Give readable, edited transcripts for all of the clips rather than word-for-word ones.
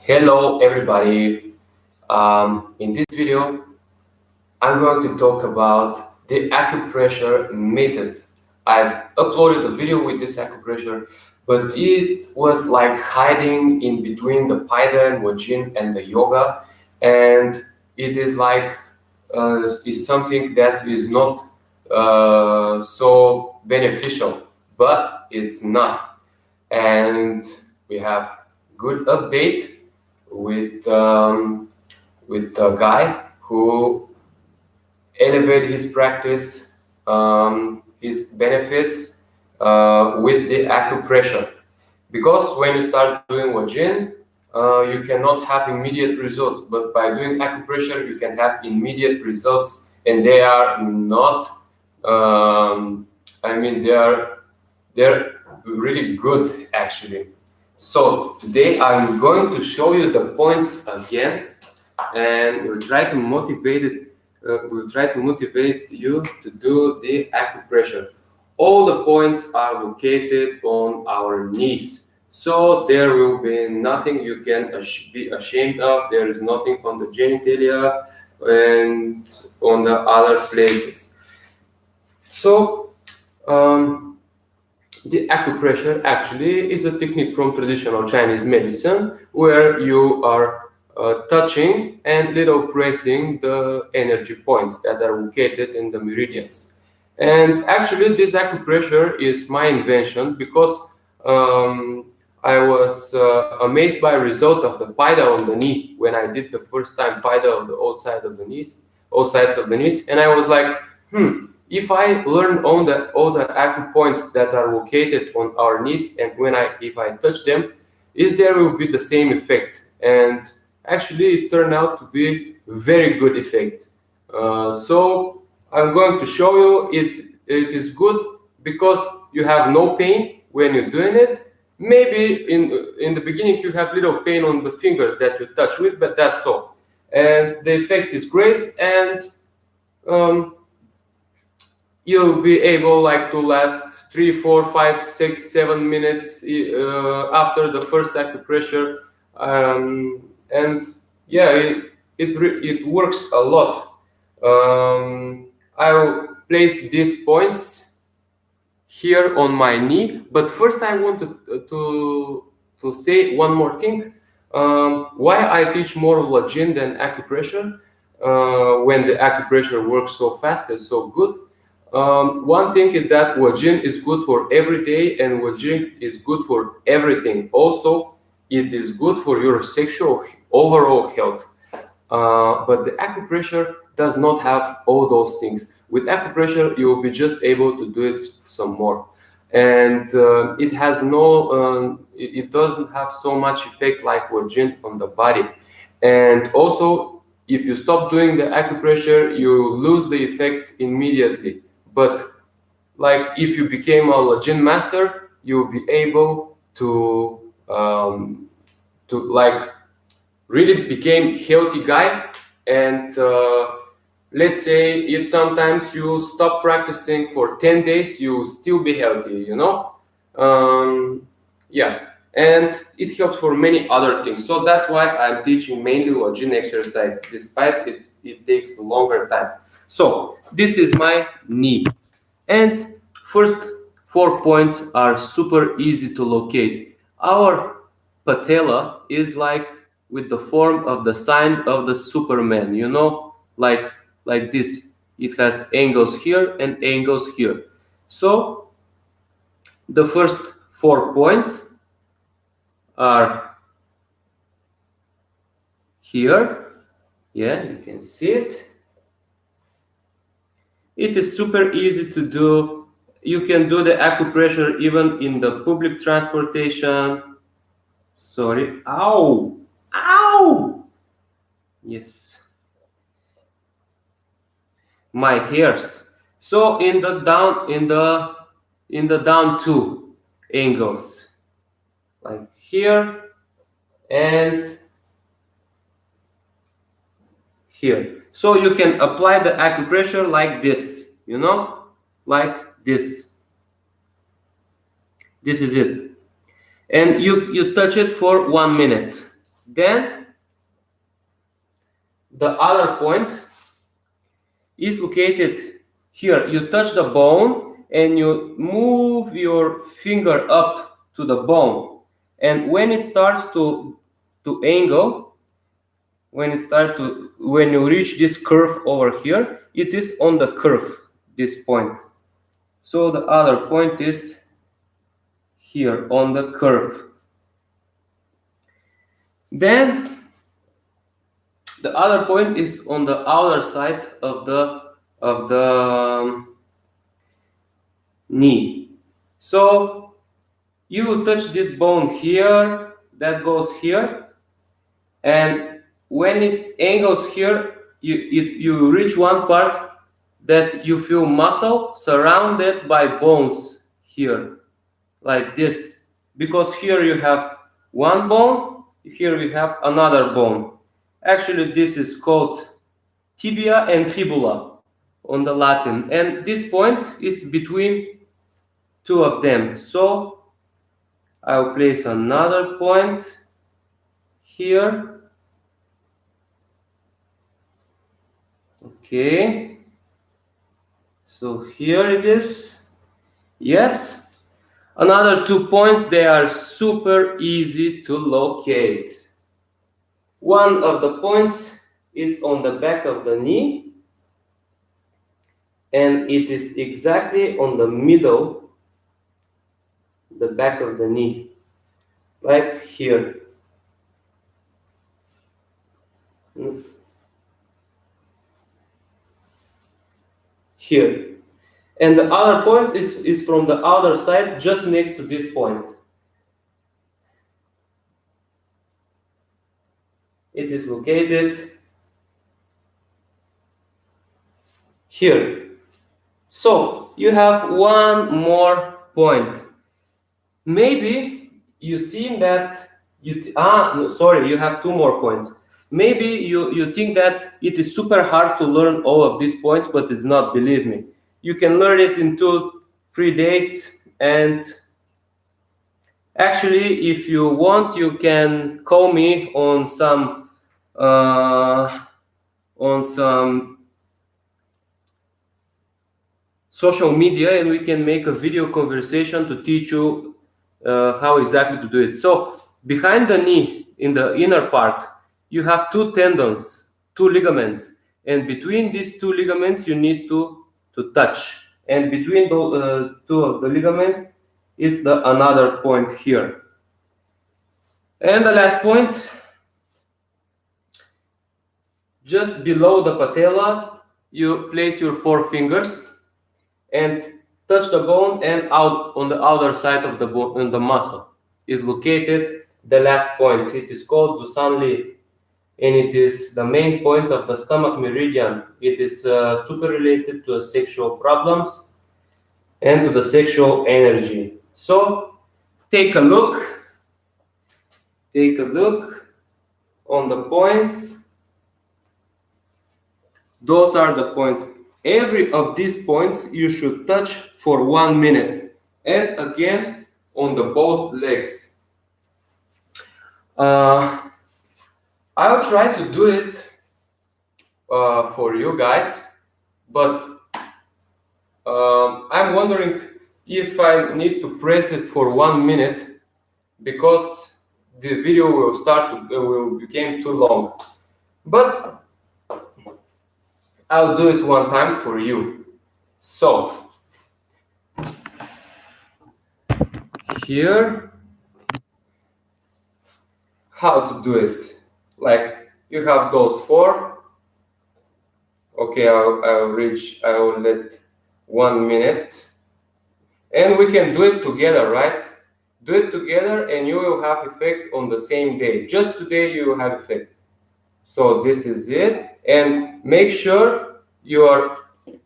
Hello everybody. In this video, I'm going to talk about the acupressure method. I've uploaded a video with this acupressure, but it was like hiding in between the paida and lajin and the yoga, and it is like is something that is not so beneficial, but it's not. And we have good update with a guy who elevated his practice, his benefits with the acupressure. Because when you start doing lajin, you cannot have immediate results, but by doing acupressure, you can have immediate results, and they are not. They're really good actually. So today I'm going to show you the points again, and we'll try to motivate you to do the acupressure. All the points are located on our knees, so there will be nothing you can be ashamed of. There is nothing on the genitalia and on the other places. So the acupressure actually is a technique from traditional Chinese medicine where you are touching and little pressing the energy points that are located in the meridians. And actually this acupressure is my invention because I was amazed by the result of the paida on the knee when I did the first time paida on the all sides of the knees, and I was like, if I learn all the acupoints that are located on our knees, and if I touch them, there will be the same effect. And actually it turned out to be very good effect. So I'm going to show you it is good because you have no pain when you're doing it. Maybe in the beginning you have little pain on the fingers that you touch with, but that's all. And the effect is great, and you'll be able to last 3, 4, 5, 6, 7 minutes after the first acupressure, and yeah, it works a lot. I'll place these points here on my knee, but first I want to say one more thing. Why I teach more of lajin than acupressure when the acupressure works so fast and so good. One thing is that lajin is good for every day, and lajin is good for everything. Also, it is good for your sexual overall health. But the acupressure does not have all those things. With acupressure, you will be just able to do it some more, and it has it doesn't have so much effect like lajin on the body. And also, if you stop doing the acupressure, you lose the effect immediately. But if you became a lajin master, you will be able to really became healthy guy. And let's say if sometimes you stop practicing for 10 days, you will still be healthy, yeah. And it helps for many other things. So that's why I'm teaching mainly lajin exercise, despite it takes a longer time. So this is my knee, and first 4 points are super easy to locate. Our patella is with the form of the sign of the Superman, like this. It has angles here and angles here. So the first 4 points are here. Yeah, you can see it. It is super easy to do. You can do the acupressure even in the public transportation. Sorry. Ow! Ow! Yes. My hairs. So in the down 2 angles, like here and here. So you can apply the acupressure like this, like this. This is it. And you touch it for 1 minute. Then the other point is located here. You touch the bone and you move your finger up to the bone, and when it starts to angle, when you reach this curve over here, it is on the curve, this point. So the other point is here on the curve. Then the other point is on the outer side of the knee. So you touch this bone here, that goes here, and when it angles here, you reach one part that you feel muscle surrounded by bones here, like this. Because here you have one bone, here you have another bone. Actually, this is called tibia and fibula on the Latin, and this point is between two of them. So I'll place another point here. Okay, so here it is. Yes, another 2 points. They are super easy to locate. One of the points is on the back of the knee, and it is exactly on the middle, the back of the knee, like here. Here. And the other point is from the other side, just next to this point. It is located here. So you have one more point. Maybe you see that you have 2 more points. Maybe you think that it is super hard to learn all of these points, but it's not, believe me. You can learn it in 2-3 days, and actually, if you want, you can call me on some social media, and we can make a video conversation to teach you how exactly to do it. So behind the knee, in the inner part, you have 2 tendons, 2 ligaments, and between these 2 ligaments you need to touch, and between the 2 of the ligaments is another point here. And the last point, just below the patella, you place your 4 fingers and touch the bone, and out on the outer side of the bone, and the muscle is located the last point. It is called Zusanli, and it is the main point of the stomach meridian. It is super related to sexual problems and to the sexual energy. So take a look on the points. Those are the points. Every of these points you should touch for 1 minute, and again on the both legs. I'll try to do it for you guys, but I'm wondering if I need to press it for 1 minute, because the video will become too long. But I'll do it one time for you. So here, how to do it? Like, you have those 4. Okay, I'll let 1 minute, and we can do it together, right? Do it together, and you will have effect on the same day. Just today you will have effect. So this is it, and make sure you are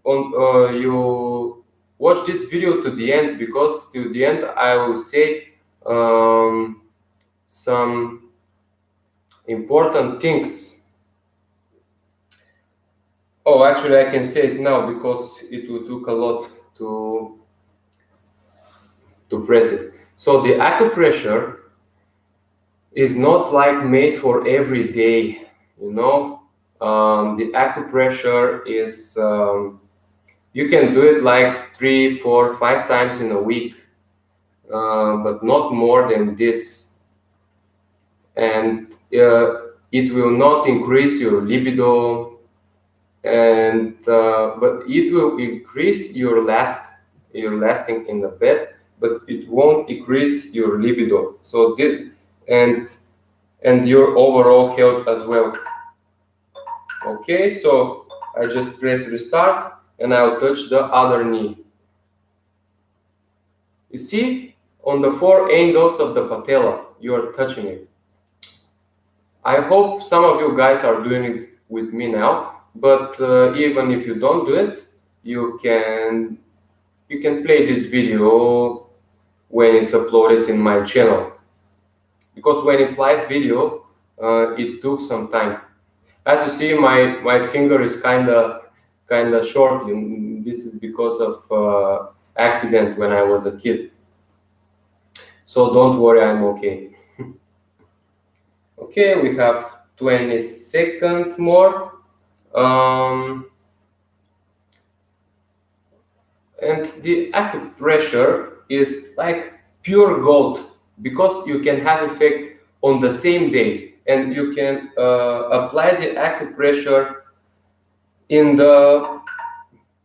on. You watch this video to the end, because to the end I will say some important things. Oh, actually, I can say it now, because it will take a lot to press it. So the acupressure is not like made for every day, you know. The acupressure is you can do it like 3, 4, 5 times in a week, but not more than this. And it will not increase your libido, and but it will increase your lasting in the bed, but it won't increase your libido. So this, and your overall health as well. Okay, so I just press restart and I'll touch the other knee. You see, on the 4 angles of the patella, you are touching it. I hope some of you guys are doing it with me now, but even if you don't do it, you can play this video when it's uploaded in my channel, because when it's live video, it took some time. As you see, my finger is kind of short. This is because of accident when I was a kid. So don't worry, I'm okay. Okay, we have 20 seconds more. And the acupressure is like pure gold, because you can have effect on the same day, and you can apply the acupressure in the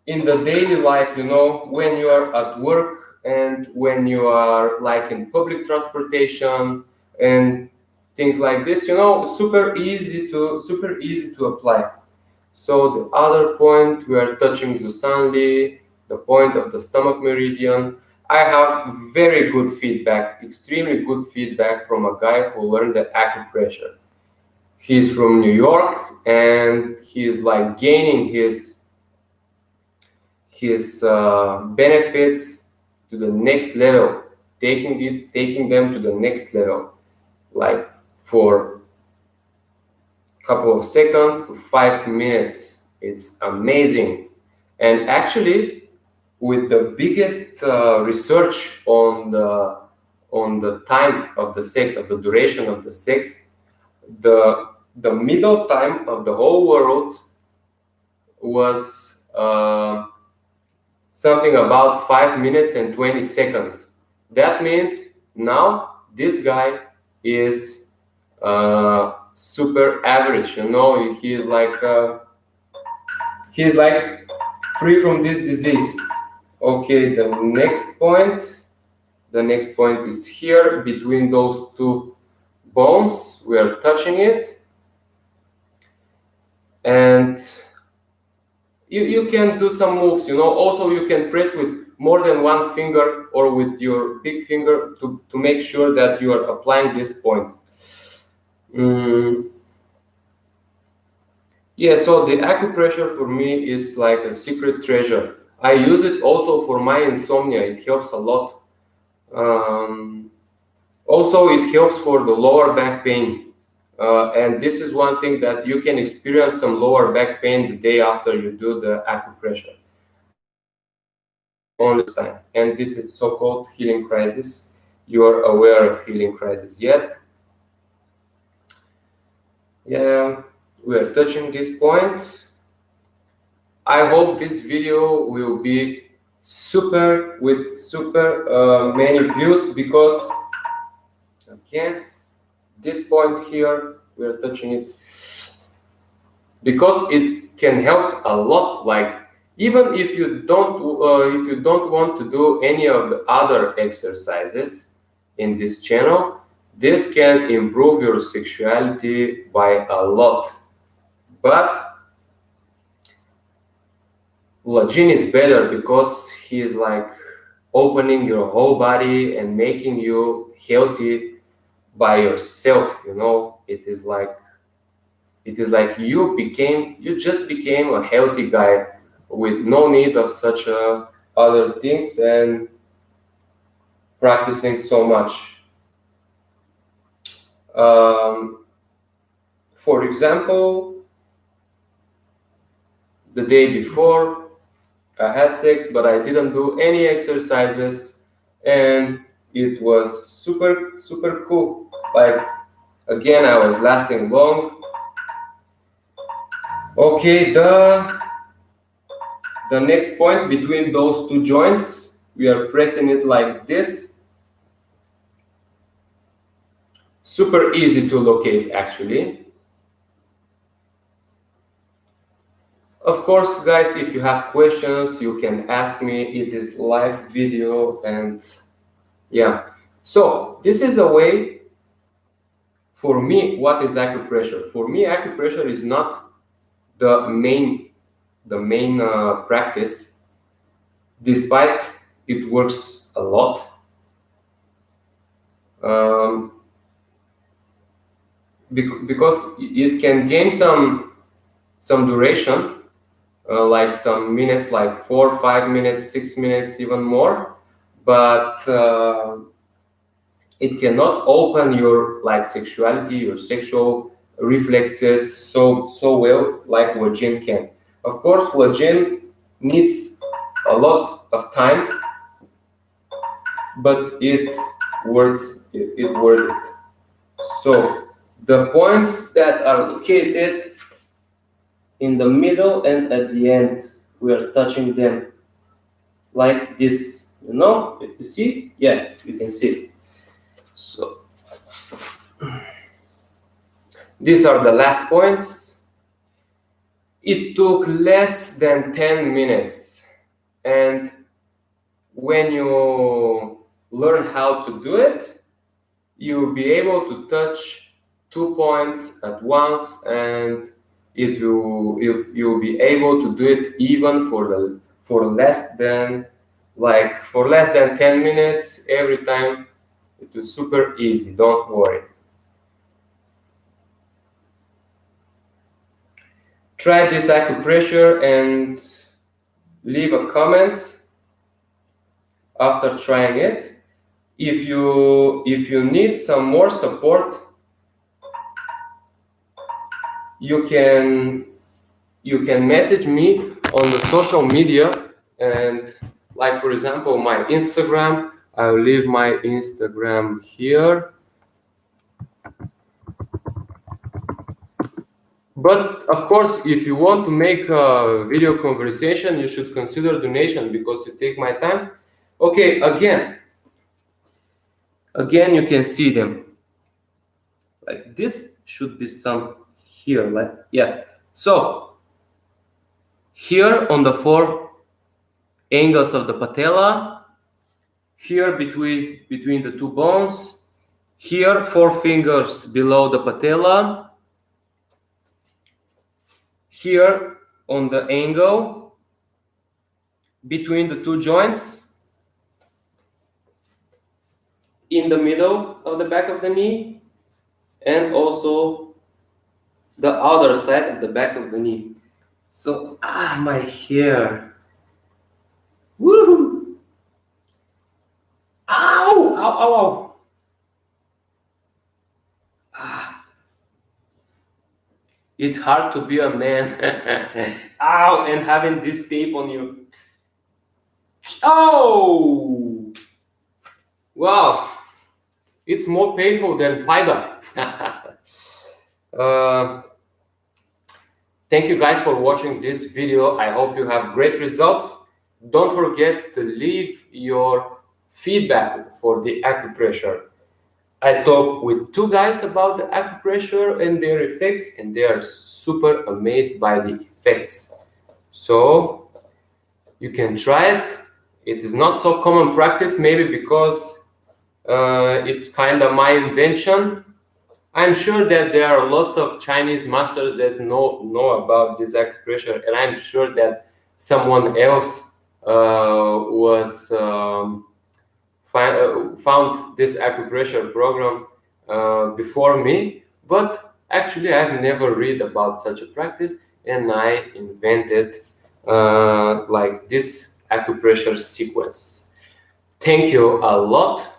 daily life, you know, when you are at work and when you are like in public transportation and things like this, you know, super easy to apply. So the other point, we are touching Zusanli, the point of the stomach meridian. I have very good feedback, extremely good feedback from a guy who learned the acupressure. He's from New York and he is like gaining his benefits to the next level, taking them to the next level, like for a couple of seconds to 5 minutes. It's amazing. And actually, with the biggest research on the time of the sex, of the duration of the sex, the middle time of the whole world was something about 5 minutes and 20 seconds. That means now this guy is super average, you know. He's like free from this disease. Okay, the next point is here between those two bones. We are touching it, and you can do some moves, you know. Also, you can press with more than one finger or with your big finger to make sure that you are applying this point. Yeah, so the acupressure for me is like a secret treasure. I use it also for my insomnia. It helps a lot. Also, it helps for the lower back pain. And this is one thing that you can experience some lower back pain the day after you do the acupressure. Only time. And this is so-called healing crisis. You are aware of healing crisis yet? Yeah, we are touching this point. I hope this video will be super many views, because again, this point here, we are touching it because it can help a lot. Like, even if you don't want to do any of the other exercises in this channel, this can improve your sexuality by a lot. But lajin is better because he is like opening your whole body and making you healthy by yourself, you know. It is like you just became a healthy guy with no need of such other things and practicing so much. For example, the day before I had sex, but I didn't do any exercises, and it was super cool. Like, Again, I was lasting long. Okay, the next point between those two joints, we are pressing it like this. Super easy to locate, actually. Of course, guys, if you have questions, you can ask me. It is live video, and yeah. So this is a way. For me, what is acupressure? For me, acupressure is not the main practice, despite it works a lot. Because it can gain some duration, like some minutes, like 4, 5 minutes, 6 minutes, even more, but it cannot open your sexuality, your sexual reflexes so well like lajin can. Of course, lajin needs a lot of time, but it worth it. So the points that are located in the middle and at the end, we are touching them like this. You see? Yeah, you can see. So these are the last points. It took less than 10 minutes, and when you learn how to do it, you'll be able to touch 2 points at once, and you'll be able to do it even for less than 10 minutes every time. It is super easy, don't worry. Try this acupressure and leave a comments after trying it. If you need some more support, you can message me on the social media, and like for example my Instagram. I'll leave my Instagram here. But of course, if you want to make a video conversation, you should consider donation, because you take my time. Okay, again you can see them like this. Should be some here, so here on the 4 angles of the patella, here between the 2 bones, here 4 fingers below the patella, here on the angle between the 2 joints, in the middle of the back of the knee, and also the other side of the back of the knee. So my hair. Woohoo! Ow! Ow! Ow! Ow! It's hard to be a man. Ow! And having this tape on you. Oh! Wow! It's more painful than paida. Thank you guys for watching this video. I hope you have great results. Don't forget to leave your feedback for the acupressure. I talked with 2 guys about the acupressure and their effects, and they are super amazed by the effects. So you can try it. It is not so common practice, maybe because it's kind of my invention. I'm sure that there are lots of Chinese masters that know about this acupressure, and I'm sure that someone else found this acupressure program before me. But actually, I've never read about such a practice, and I invented like this acupressure sequence. Thank you a lot.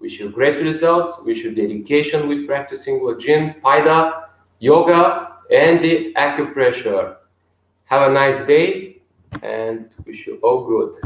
Wish you great results. Wish you dedication with practicing lajin, paida, yoga, and the acupressure. Have a nice day, and wish you all good.